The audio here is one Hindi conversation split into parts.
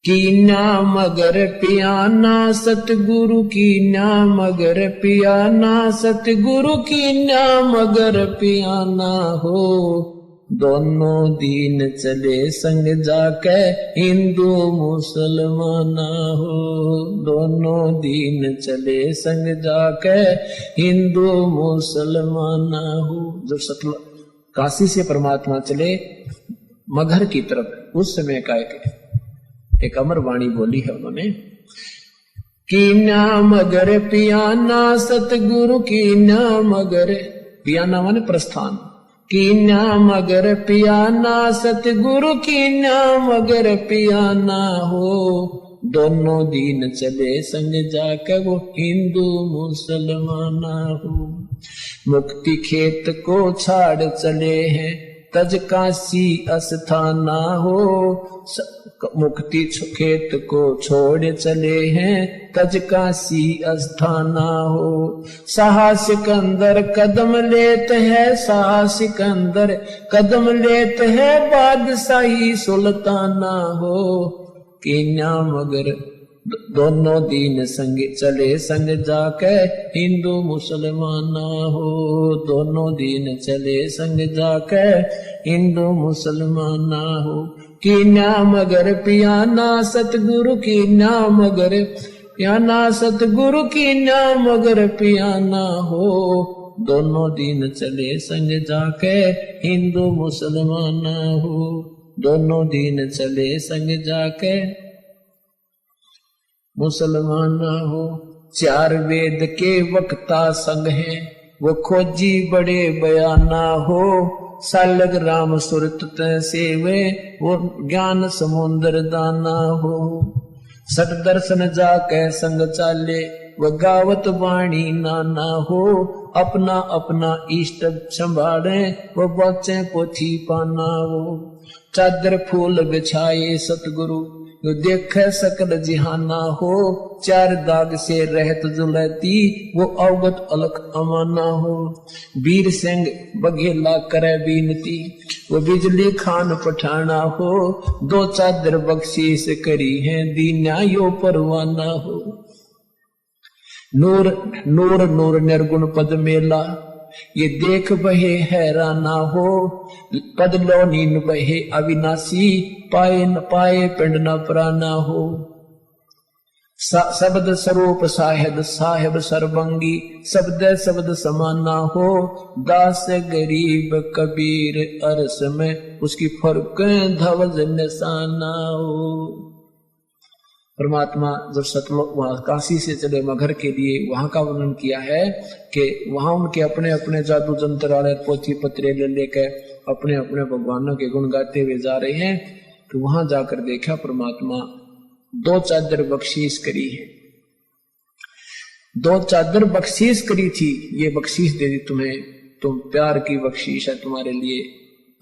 कीन्या मगर पियाना सतगुरु कीन्या मगर पियाना सतगुरु कीन्या मगर पियाना हो। दोनों दीन चले संग जाके हिंदू मुसलमाना हो। दोनों दीन चले संग जाके हिंदू मुसलमाना हो। जब सतल काशी से परमात्मा चले मगहर की तरफ, उस समय का एक अमर वाणी बोली है उन्होंने, कीन्या मगर पियाना सतगुरु कीन्या मगर, पियाना माने प्रस्थान, कीन्या मगर पियाना सतगुरु कीन्या मगर पियाना हो। दोनों दीन चले संग जाकर वो हिंदू मुसलमाना हो। मुक्ति खेत को छाड़ चले हैं तज काशी अस्थाना हो। मुक्ति खेत को छोड़ चले हैं तज काशी अस्थाना हो। साहस सिकंदर कदम लेत है, साहस सिकंदर कदम लेत है बादशाही सुल्ताना हो। कीन्या मगर दोनों दीन संग चले संग जाके हिंदू मुसलमाना हो। दोनों दीन चले संग जाके हिंदू मुसलमाना हो। कीन्या मगर पियाना सतगुरु कीन्या मगर पियाना सतगुरु कीन्या मगर पियाना हो। दोनों दीन चले संग जाके हिंदू मुसलमाना हो। दोनों दीन चले संग जाके मुसलमाना हो। चार वेद के वक्ता संग हैं वो खोजी बड़े बयाना हो। सालग राम सुरत सेवे वो ज्ञान समुद्र दाना हो। सत दर्शन जाके संग चाले वो गावत वाणी नाना हो। अपना अपना इष्ट संभाले वो बच्चे पोथी पाना हो। चादर फूल बिछाए सतगुरु जो देख सकल जिहाना हो। चार दाग से रहत जुलती वो अवगत अलख अमाना हो। वीर सिंह बघेला करे बीनती वो बिजली खान पठाना हो। दो चादर बख्शीश करी है दीन्या यो परवाना हो। नूर नूर नूर निर्गुण पद मेला ये देख बहे हैराना हो। पद लो नीन बहे अविनाशी पाए न पाए पिंड न प्राना हो। शब्द स्वरूप साहेब साहेब सर्वंगी शब्द शब्द समाना हो। दास गरीब कबीर अरस में उसकी फर्क धवज निशाना हो। परमात्मा जब सतलोक वहां काशी से चले मगहर के लिए, वहां का वर्णन किया है कि वहां उनके अपने अपने जादू जंत्र वाले पोथी पत्रे ले लेकर अपने अपने भगवानों के गुण गाते हुए जा रहे हैं। तो वहां जाकर देखा परमात्मा दो चादर बख्शीश करी है। दो चादर बख्शीश करी थी, ये बख्शीश दे दी तुम्हें, तुम प्यार की बख्शीश है तुम्हारे लिए।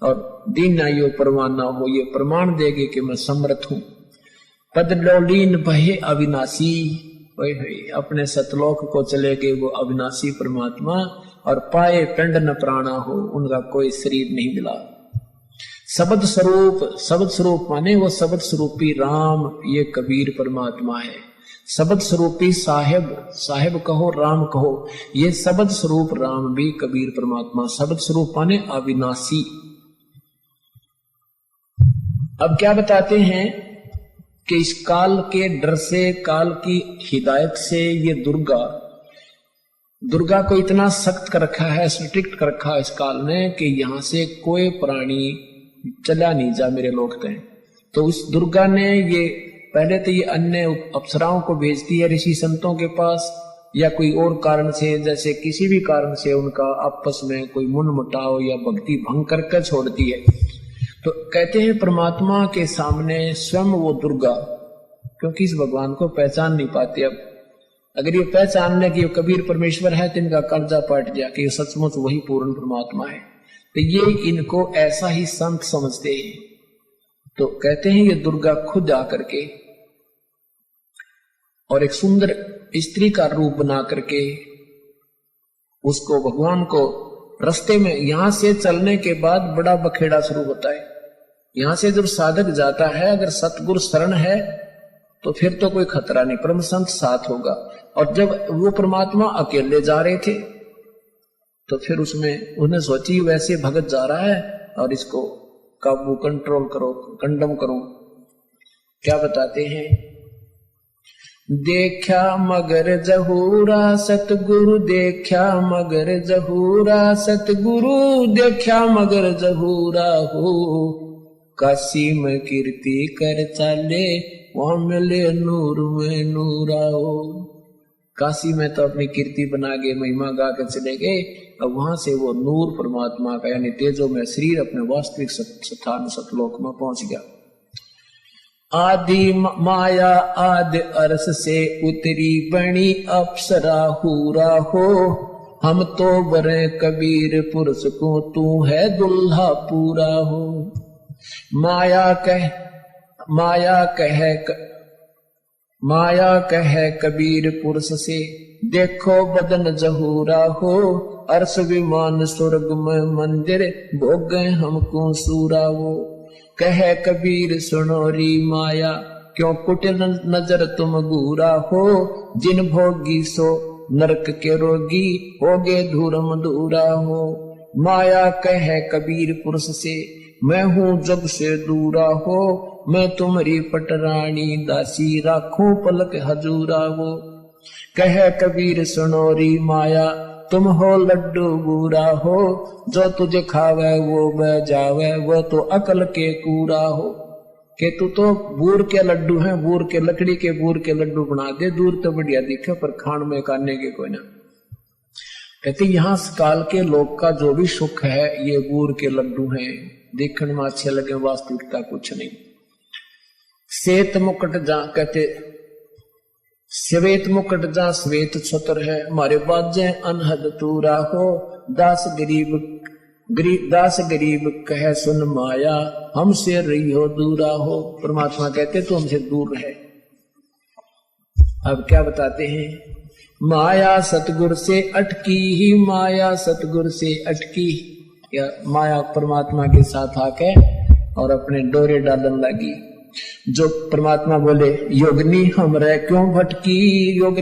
और दीन आयो परवाना हो, ये प्रमाण देगे कि मैं समर्थ हूं। पद लोलीन बहे अविनाशी, अपने सतलोक को चले गए वो अविनाशी परमात्मा। और पाए पिंड न प्राणा हो, उनका कोई शरीर नहीं मिला। शब्द स्वरूप, शब्द स्वरूप माने वो शब्द स्वरूपी राम, ये कबीर परमात्मा है। शब्द स्वरूपी साहेब, साहेब कहो राम कहो, ये शब्द स्वरूप राम भी कबीर परमात्मा। शब्द स्वरूप माने अविनाशी। अब क्या बताते हैं कि इस काल के डर से, काल की हिदायत से ये दुर्गा को इतना सख्त कर रखा है, स्ट्रिक्ट कर रखा है इस काल ने कि यहां से कोई प्राणी चला नहीं जा मेरे लोग तय। तो उस दुर्गा ने ये पहले तो ये अन्य अप्सराओं को भेजती है ऋषि संतों के पास, या कोई और कारण से, जैसे किसी भी कारण से उनका आपस में कोई मनमुटाव या भक्ति भंग करके छोड़ती है। तो कहते हैं परमात्मा के सामने स्वयं वो दुर्गा, क्योंकि इस भगवान को पहचान नहीं पाते। अब अगर ये पहचान ले कि ये कबीर परमेश्वर है तो इनका कर्जा पट गया कि ये सचमुच वही पूर्ण परमात्मा है। तो ये इनको ऐसा ही संत समझते हैं। तो कहते हैं ये दुर्गा खुद आकर के और एक सुंदर स्त्री का रूप बना करके उसको, भगवान को रास्ते में, यहां से चलने के बाद बड़ा बखेड़ा शुरू होता है। यहां से जब साधक जाता है, अगर सतगुरु शरण है तो फिर तो कोई खतरा नहीं, परम संत साथ होगा। और जब वो परमात्मा अकेले जा रहे थे तो फिर उसमें उन्हें सोची वैसे भगत जा रहा है और इसको काबू कंट्रोल करो, कंडम करो। क्या बताते हैं, देखा मगर जहूरा सतगुरु, देखा मगर जहूरा सतगुरु, देखा मगर जहूरा हो, काशी में कीर्ति कर चाले, वहां मिले नूर में नूरा हो। काशी में तो अपनी कीर्ति बना के महिमा गा के चले गए, अब वहां से वो नूर परमात्मा का यानी तेजो में शरीर अपने वास्तविक स्थान सतलोक में पहुंच गया। आदि माया आदि अर्श से उतरी बनी अप्सरा हूरा हो, हम तो बरे कबीर पुरुष को, तू है दुल्हा पूरा हो। माया कह कबीर पुरुष से, देखो बदन जहूरा हो, अर्श विमान स्वर्ग में मंदिर, भोगे हमको सूरा वो। कह कबीर सुनो री माया, क्यों कुटिल नजर तुम घूरा हो, जिन भोगी सो नरक के रोगी, होगे धूरम दूरा हो। माया कह कबीर पुरुष से, मैं हूँ जग से दूरा हो, मैं तुम्हारी पटरानी दासी, राखूं पलक हजूरा हो। कह कबीर सुनो री माया, तुम हो लड्डू बूरा हो, जो तुझे खावे वो बह जावे, वो तो अकल के कूरा हो। के तू तो बूर के लड्डू हैं, बूर के लकड़ी के बूर के लड्डू बना दे, दूर तो बढ़िया दिखे पर खान में काटने के कोई ना। कहते यहाँ काल के लोग का जो भी सुख है ये बूर के लड्डू हैं, देखने में अच्छे लगे, वास्तविकता कुछ नहीं। श्वेत मुकुट जा कहते, श्वेत मुकुट जा श्वेत छत्र है, हमारे बाजे अनहद तूरा हो, दास गरीब कहे सुन माया, हमसे रही हो दूरा हो। परमात्मा कहते तो हमसे दूर रहे। अब क्या बताते हैं, माया सतगुर से अटकी ही, माया सतगुर से अटकी। या माया परमात्मा के साथ आके और अपने डोरे डालने लगी। जो परमात्मा बोले योगनी हमरे क्यों भटकी, योग